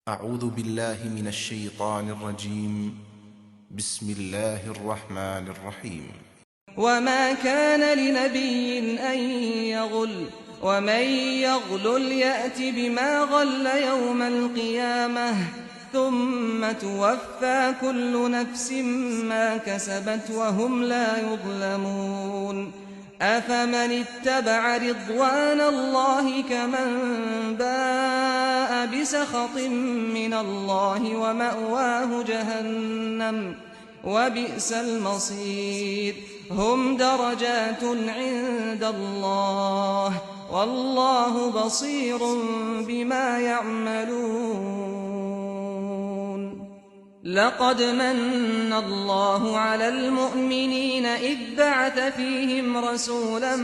أعوذ بالله من الشيطان الرجيم. بسم الله الرحمن الرحيم. وما كان لنبي أن يغل ومن يغلل يأت بما غل يوم القيامة ثم توفى كل نفس ما كسبت وهم لا يظلمون أفمن اتبع رضوان الله كمن باء بسخط من الله ومأواه جهنم وبئس المصير هم درجات عند الله والله بصير بما يعملون لقد من الله على المؤمنين إذ بعث فيهم رسولا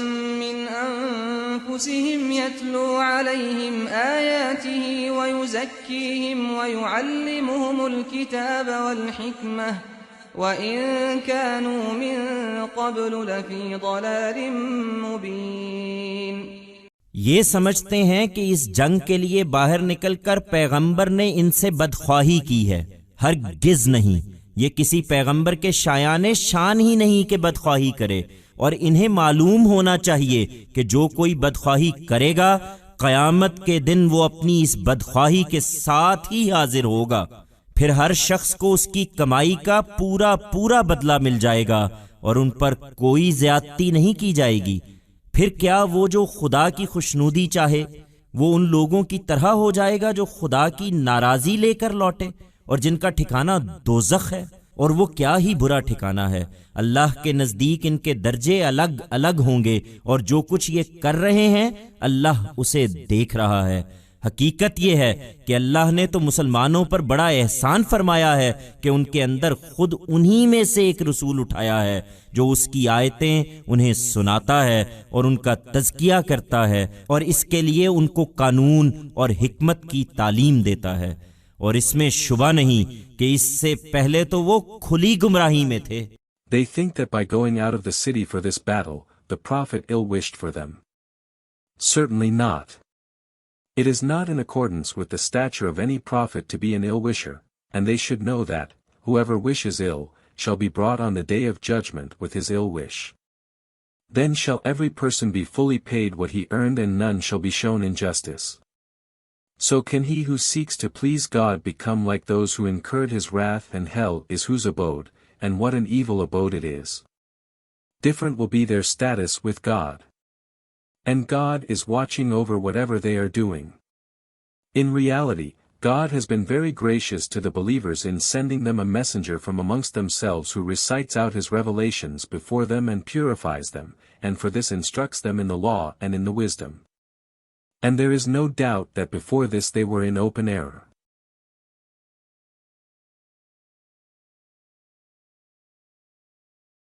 من أنفسهم يتلو عليهم آياته ويزكيهم ويعلمهم الكتاب والحكمة وإن كانوا من قبل لفي ضلال مبين۔ یہ سمجھتے ہیں کہ اس جنگ کے لیے باہر نکل کر پیغمبر نے ان سے بدخواہی کی ہے، ہرگز نہیں۔ یہ کسی پیغمبر کے شایان شان ہی نہیں کہ بدخواہی کرے، اور انہیں معلوم ہونا چاہیے کہ جو کوئی بدخواہی کرے گا قیامت کے دن وہ اپنی اس بدخواہی کے ساتھ ہی حاضر ہوگا، پھر ہر شخص کو اس کی کمائی کا پورا بدلہ مل جائے گا اور ان پر کوئی زیادتی نہیں کی جائے گی۔ پھر کیا وہ جو خدا کی خوشنودی چاہے وہ ان لوگوں کی طرح ہو جائے گا جو خدا کی ناراضی لے کر لوٹے اور جن کا ٹھکانہ دوزخ ہے، اور وہ کیا ہی برا ٹھکانہ ہے۔ اللہ کے نزدیک ان کے درجے الگ الگ ہوں گے، اور جو کچھ یہ کر رہے ہیں اللہ اسے دیکھ رہا ہے۔ حقیقت یہ ہے کہ اللہ نے تو مسلمانوں پر بڑا احسان فرمایا ہے کہ ان کے اندر خود انہی میں سے ایک رسول اٹھایا ہے جو اس کی آیتیں انہیں سناتا ہے اور ان کا تزکیہ کرتا ہے، اور اس کے لیے ان کو قانون اور حکمت کی تعلیم دیتا ہے، اور اس میں شبہ نہیں کہ اس سے پہلے تو وہ کھلی گمراہی میں تھے۔ They think that by going out of the city for this battle, the Prophet ill-wished for them. Certainly not. It is not in accordance with the stature of any prophet to be an ill-wisher, and they should know that, whoever wishes ill, shall be brought on the day of judgment with his ill wish. Then shall every person be fully paid what he earned and none shall be shown injustice. So can he who seeks to please God become like those who incurred his wrath, and hell is whose abode, and what an evil abode it is. Different will be their status with God. And God is watching over whatever they are doing. In reality, God has been very gracious to the believers in sending them a messenger from amongst themselves who recites out his revelations before them and purifies them, and for this instructs them in the law and in the wisdom. And there is no doubt that before this they were in open error.